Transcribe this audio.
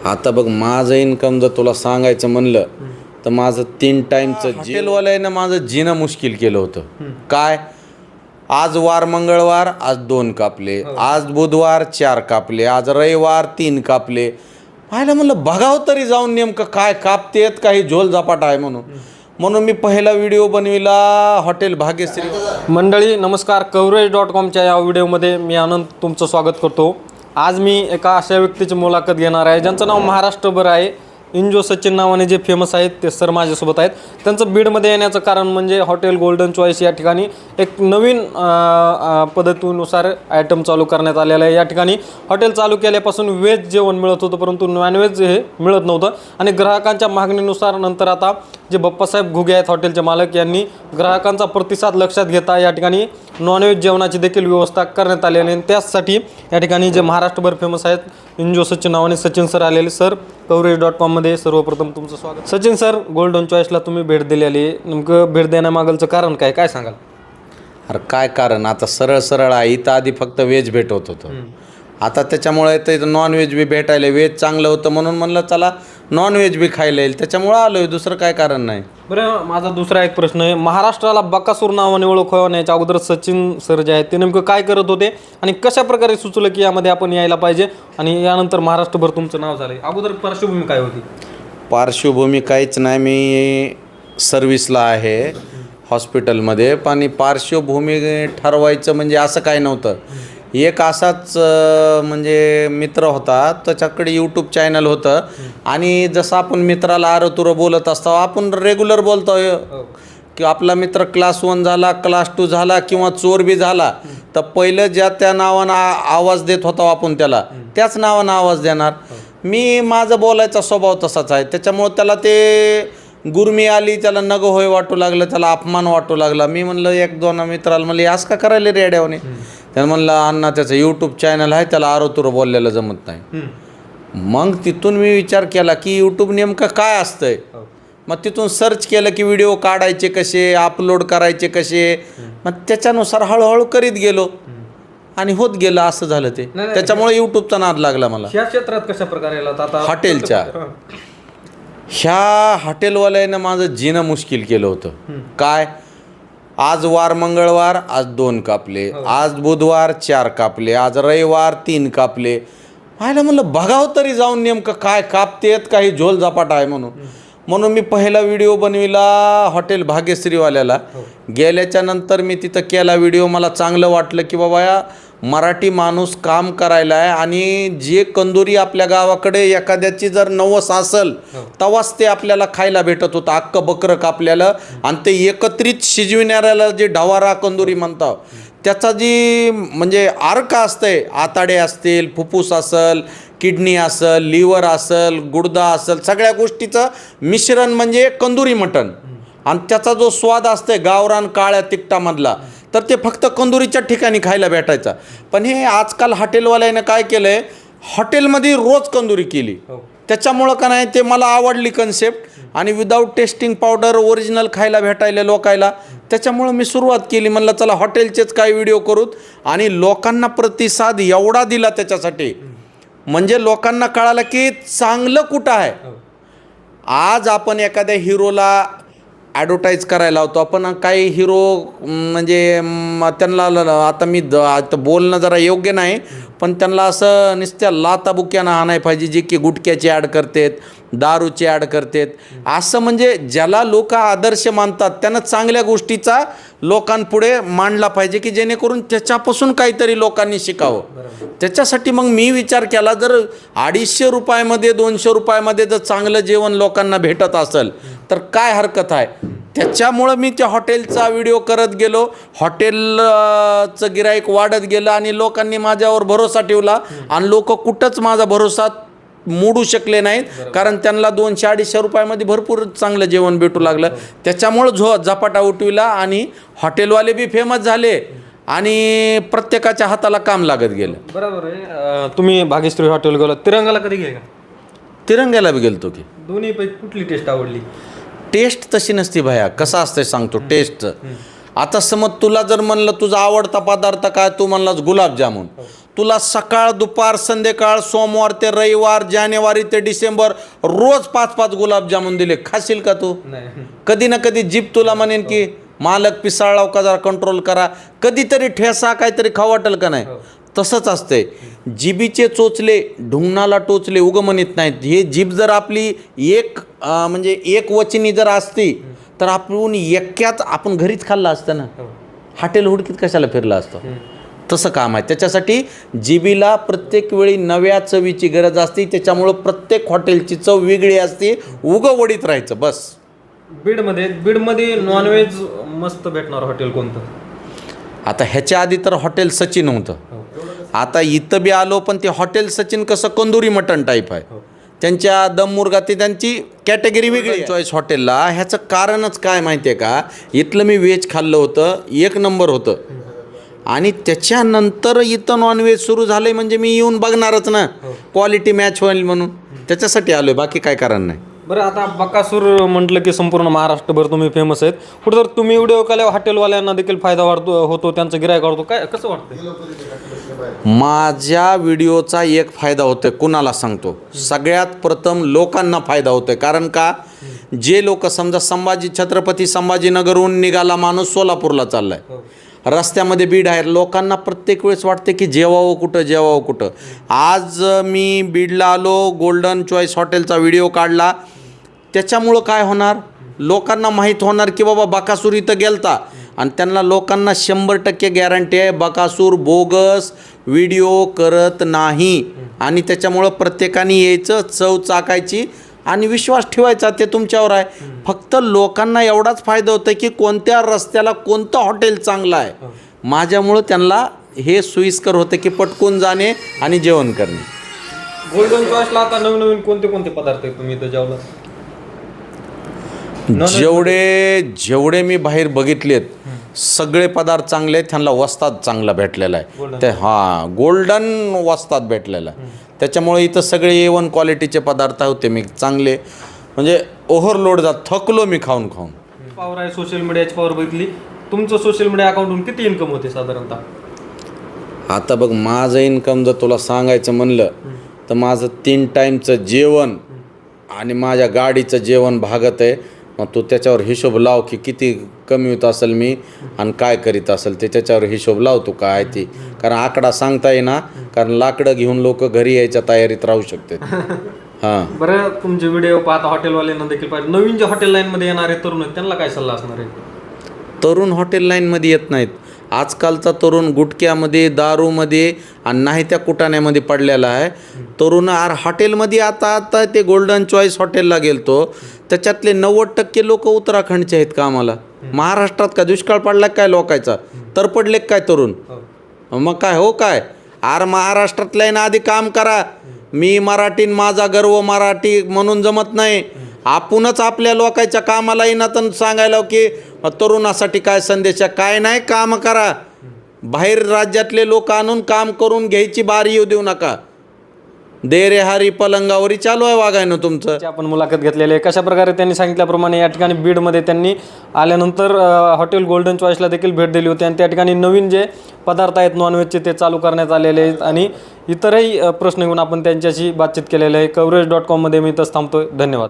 आता बघ माझं इन्कम जर तुला सांगायचं म्हणलं तर माझं 3 टाईमचं हॉटेलवाल्यानं माझं जीणं मुश्किल केलं होतं. काय आज वार मंगळवार आज 2 कापले, आज बुधवार 4 कापले, आज रविवार 3 कापले. पाहिलं म्हणलं बघावं तरी जाऊन नेमकं काय कापतेत काही झोल झपाट आहे म्हणून मी पहिला व्हिडिओ बनविला हॉटेल भाग्यश्री. मंडळी नमस्कार, कव्हरेज.comच्या या व्हिडिओमध्ये मी आनंद तुमचं स्वागत करतो. आज मी एका अशा व्यक्तीची मुलाखत घेणार आहे ज्यांचं नाव महाराष्ट्रभर आहे. इंजो सचिन नावाने जे फेमस आहेत ते सर माझ्यासोबत आहेत. त्यांचं बीडमध्ये येण्याचं कारण म्हणजे हॉटेल गोल्डन चॉईस या ठिकाणी एक नवीन पद्धतीनुसार आयटम चालू करण्यात आलेला आहे. या ठिकाणी हॉटेल चालू केल्यापासून व्हेज जेवण मिळत होतं, परंतु नॉनव्हेज हे मिळत नव्हतं आणि ग्राहकांच्या मागणीनुसार नंतर आता जे बाप्पासाहेब घुगे आहेत हॉटेलचे मालक, यांनी ग्राहकांचा प्रतिसाद लक्षात घेता या ठिकाणी नॉनव्हेज जेवणाची देखील व्यवस्था करण्यात आलेली आहे. त्याचसाठी या ठिकाणी जे महाराष्ट्रभर फेमस आहेत इंजो सचिन नावाने सचिन सर आलेले. सर कव्हरेज.com मध्ये सर्वप्रथम तुमचं स्वागत. सचिन सर, गोल्डन चॉईसला तुम्ही भेट दिलेली, नेमकं भेट देण्यामागलचं कारण काय सांगाल? अरे काय कारण, आता सरळ आहे. इथं आधी फक्त व्हेज भेटत होतं, आता त्याच्यामुळे ते नॉनव्हेज बी भेटायला. व्हेज चांगलं होतं म्हणून म्हणलं चला नॉनव्हेज बी खायला येईल, त्याच्यामुळं आलो आहे, दुसरं काय कारण नाही. बरं, माझा दुसरा एक प्रश्न आहे. महाराष्ट्राला बकासूर नावाने ओळख होण्याच्या अगोदर सचिन सर जे आहेत ते नेमकं काय करत होते आणि कशा प्रकारे सुचलं की यामध्ये आपण यायला पाहिजे आणि यानंतर महाराष्ट्रभर तुमचं नाव झालं? अगोदर पार्श्वभूमी काय होती? पार्श्वभूमी काहीच नाही, मी सर्व्हिसला आहे हॉस्पिटलमध्ये. पण पार्श्वभूमी ठरवायचं म्हणजे असं काय नव्हतं. एक असाच म्हणजे मित्र होता, त्याच्याकडे यूट्यूब चॅनल होतं आणि जसं आपण मित्राला आरतुरं बोलत असतो, आपण रेग्युलर बोलतो की आपला मित्र क्लास 1 झाला, क्लास 2 झाला किंवा चोर बी झाला तर पहिलं ज्या त्या नावानं आवाज देत होता आपण त्याला, त्याच नावानं आवाज देणार. मी माझं बोलायचा स्वभाव तसाच आहे, त्याच्यामुळं त्याला ते गुरमी आली, त्याला नग होय वाटू लागलं, त्याला अपमान वाटू लागला. मी म्हणलं 1-2 मित्राला म्हणलं असं का करायला रेड्यावने. त्यानं म्हणलं अण्णा त्याचं यूट्यूब चॅनल आहे, त्याला आरोतुरं बोललेलं जमत नाही. मग तिथून मी विचार केला की यूट्यूब नेमकं काय असतंय. मग तिथून सर्च केलं की व्हिडिओ काढायचे कसे, अपलोड करायचे कसे. मग त्याच्यानुसार हळूहळू करीत गेलो आणि होत गेलं, असं झालं ते. त्याच्यामुळे यूट्यूबचा नाद लागला मला. ह्या क्षेत्रात कशा प्रकारे हॉटेलच्या ह्या हॉटेलवाल्यानं माझं जीणं मुश्किल केलं होतं. काय आज वार मंगळवार आज 2 कापले, आज बुधवार 4 कापले, आज रविवार 3 कापले. पाहिलं म्हणलं बघावं तरी जाऊन नेमकं काय कापतेत काही झोल झपाट आहे म्हणून मी पहिला व्हिडिओ बनविला हॉटेल भाग्यश्रीवाल्याला. गेल्याच्या नंतर मी तिथं केला व्हिडिओ. मला चांगलं वाटलं की बाबा या मराठी माणूस काम करायला आहे आणि जे कंदुरी आपल्या गावाकडे एखाद्याची जर नवस असेल तेव्हाच ते आपल्याला खायला भेटत होतं, अख्खं बकरं कापलेलं. आणि ते एकत्रित शिजविणाऱ्याला जे ढवारा कंदुरी म्हणतात त्याचा जी म्हणजे अर्क असतंय, आताडे असतील, फुफ्फुस असेल, किडनी असेल, लिव्हर असेल, गुडदा असेल, सगळ्या गोष्टीचं मिश्रण म्हणजे कंदुरी मटण. आणि त्याचा जो स्वाद असतोय गावरान काळ्या तिखटामधला, तर ते फक्त कंदुरीच्या ठिकाणी खायला भेटायचा. पण हे आजकाल हॉटेलवाल्यानं काय केलं आहे, हॉटेलमध्ये रोज कंदुरी केली. त्याच्यामुळं का नाही ते मला आवडली कन्सेप्ट. आणि विदाऊट टेस्टिंग पावडर ओरिजिनल खायला भेटायला लोकायला, त्याच्यामुळं मी सुरुवात केली. म्हणलं चला हॉटेलचेच काही व्हिडिओ करूत. आणि लोकांना प्रतिसाद एवढा दिला त्याच्यासाठी, म्हणजे लोकांना कळालं की चांगलं कुठं आहे. आज आपण एखाद्या हिरोला ॲडव्हर्टाईज करायला होतो आपण, काही हिरो म्हणजे त्यांना आता मी आता बोलणं जरा योग्य नाही, पण त्यांना असं नुसत्या लाताबुक्यानं आणाय पाहिजे जे की गुटख्याची ॲड करतात, दारूची ॲड करतात. असं म्हणजे ज्याला लोक आदर्श मानतात त्यानं चांगल्या गोष्टीचा लोकांपुढे मांडला पाहिजे की जेणेकरून त्याच्यापासून काहीतरी लोकांनी शिकावं. त्याच्यासाठी मग मी विचार केला, जर 250 रुपयामध्ये 200 रुपयामध्ये जर चांगलं जेवण लोकांना भेटत असेल तर काय हरकत आहे. त्याच्यामुळं मी त्या हॉटेलचा व्हिडिओ करत गेलो. हॉटेलचं गिराईक वाढत गेलं आणि लोकांनी माझ्यावर भरोसा ठेवला. आणि लोक कुठंच माझा भरोसा मोडू शकले नाहीत, कारण त्यांना 200-250 रुपयामध्ये भरपूर चांगलं जेवण भेटू लागलं. त्याच्यामुळं झपाटा उठविला आणि हॉटेलवाले बी फेमस झाले आणि प्रत्येकाच्या हाताला काम लागत गेलं. बरोबर आहे. तुम्ही भाग्यश्री हॉटेल गेला, तिरंगाला कधी गेला? तिरंग्याला बी गेलतो की. दोन्हीपैकी कुठली टेस्ट आवडली? टेस्ट तशी नसती भया, कसं असतं सांगतो टेस्ट. आता समज तुला जर म्हणलं तुझा आवडता पदार्थ काय, तू म्हणलास गुलाबजामुन, तुला सकाळ दुपार संध्याकाळ सोमवार ते रविवार जानेवारी ते डिसेंबर रोज 5-5 गुलाबजामुन दिले, खाशील का तू? नाही. कधी ना कधी जीभ तुला म्हणेन की मालक पिसाळाव का, जरा कंट्रोल करा. कधीतरी ठेसा काहीतरी खाऊ वाटेल का नाही? तसंच असतंय. जिबीचे चोचले ढुंगणाला टोचले उग म्हणत नाहीत. हे जीभ जर आपली म्हणजे एक वचनी जर असती तर आपण एक्क्यात आपण घरीच खाल्लं असतं ना. हॉटेल हुडकीत कशाला फिरला असतो? तसं काम आहे. त्याच्यासाठी जिबीला प्रत्येक वेळी नव्या चवीची गरज असते. त्याच्यामुळं प्रत्येक हॉटेलची चव वेगळी असते. उगं वडीत राहायचं बस. बीडमध्ये नॉनव्हेज मस्त भेटणार हॉटेल कोणतं? आता ह्याच्या आधी तर हॉटेल सचिन होतं. आता इथं बी आलो, पण ते हॉटेल सचिन कसं कंदुरी मटण टाईप आहे. त्यांच्या दम मुर्गा ते त्यांची कॅटेगरी वेगळी चॉईस हॉटेलला. ह्याचं कारणच काय माहिती आहे का? इथलं मी व्हेज खाल्लं होतं, 1 नंबर होतं. आणि त्याच्यानंतर इथं नॉनव्हेज सुरू झालं आहे म्हणजे मी येऊन बघणारच ना, क्वालिटी मॅच होईल म्हणून. त्याच्यासाठी आलो आहे, बाकी काय कारण नाही. बरं, आता बकासूर म्हटलं की संपूर्ण महाराष्ट्रभर तुम्ही फेमस आहेत. कुठं तर तुम्ही व्हिडिओ केल्यावर हॉटेलवाल्यांना देखील फायदा होतो, त्यांचं गिरायक वाढतो, काय कसं वाटतं? माझ्या व्हिडिओचा एक फायदा होतोय, कुणाला सांगतो? सगळ्यात प्रथम लोकांना फायदा होतोय. कारण का, जे लोक समजा छत्रपती संभाजीनगरहून निघाला माणूस सोलापूरला चाललाय, रस्त्यामध्ये बीड आहे, लोकांना प्रत्येक वेळेस वाटते की जेवावं कुठं. आज मी बीडला आलो, गोल्डन चॉईस हॉटेलचा व्हिडिओ काढला. त्याच्यामुळं काय होणार, लोकांना माहीत होणार की बाबा बकासूर इथं गेलता. आणि त्यांना लोकांना 100% गॅरंटी आहे बकासूर बोगस व्हिडिओ करत नाही. आणि त्याच्यामुळं प्रत्येकाने यायचं, चव चाकायची आणि विश्वास ठेवायचा, ते तुमच्यावर आहे. फक्त लोकांना एवढाच फायदा होतो की कोणत्या रस्त्याला कोणतं हॉटेल चांगलं आहे. माझ्यामुळं त्यांना हे सोयीस्कर होतं की पटकून जाणे आणि जेवण करणे. गोल्डन चॉईसला आता नवीन कोणते पदार्थ आहेत तुम्ही इथं जेवला? जेवढे मी बाहेर बघितलेत सगळे पदार्थ चांगले आहेत. त्यांना वस्ताद चांगला भेटलेला आहे. ते गोल्डन वस्ताद भेटलेला आहे. त्याच्यामुळे इथं सगळे A1 क्वालिटीचे पदार्थ होते. मी चांगले म्हणजे ओव्हरलोड थकलो मी खाऊन. पावर आहे सोशल मीडियाची पावर बघितली. तुमचं सोशल मीडिया अकाउंटून किती इन्कम होते साधारणतः? आता बघ, माझं इन्कम जर तुला सांगायचं म्हणलं तर माझं 3 टाईमचं जेवण आणि माझ्या गाडीचं जेवण भागत आहे. मग तू त्याच्यावर हिशोब लाव की किती कमी होत असेल मी आणि काय करीत असेल ते, त्याच्यावर हिशोब लावतो काय ती. कारण आकडा सांगता येईना, कारण लाकडं घेऊन लोक घरी यायच्या तयारीत राहू शकते. हां, बरं, तुमचे व्हिडिओ पाहता हॉटेलवाल्यांना देखील पाहिजे. नवीन जे हॉटेल लाईनमध्ये येणारे तरुण आहेत त्यांना काय सल्ला असणार आहे? तरुण हॉटेल लाईनमध्ये येत नाहीत. आजकालचा तरुण गुटख्यामध्ये, दारूमध्ये आणि नाही त्या कुटाण्यामध्ये पडलेला आहे. तरुण हॉटेलमध्ये आता ते गोल्डन चॉईस हॉटेलला गेलतो, त्याच्यातले 90% लोक उत्तराखंडचे आहेत का? आम्हाला महाराष्ट्रात का दुष्काळ पडला काय लोकायचा? तर पडले काय तरुण? मग काय काय महाराष्ट्रातल्या ना आधी काम करा. मी मराठी, माझा गर्व मराठी म्हणून जमत नाही. आपणच आपल्या लोकांच्या कामाला येईना तर सांगायला की तरुणासाठी काय संदेश आहे? काय नाही, काम करा. बाहेर राज्यातले लोक आणून काम करून घ्यायची बारी येऊ देऊ नका. दे रे हारी पलंगावरी चालू आहे वागायनं तुमचं. आपण मुलाखत घेतलेली आहे. कशा प्रकारे त्यांनी सांगितल्याप्रमाणे या ठिकाणी बीडमध्ये त्यांनी आल्यानंतर हॉटेल गोल्डन चॉईसला देखील भेट दिली होती आणि त्या ठिकाणी नवीन जे पदार्थ आहेत नॉनव्हेजचे ते चालू करण्यात आलेले आहेत आणि इतरही प्रश्न घेऊन आपण त्यांच्याशी बातचीत केलेली आहे. coverage.com मध्ये मी इथंच थांबतोय. धन्यवाद.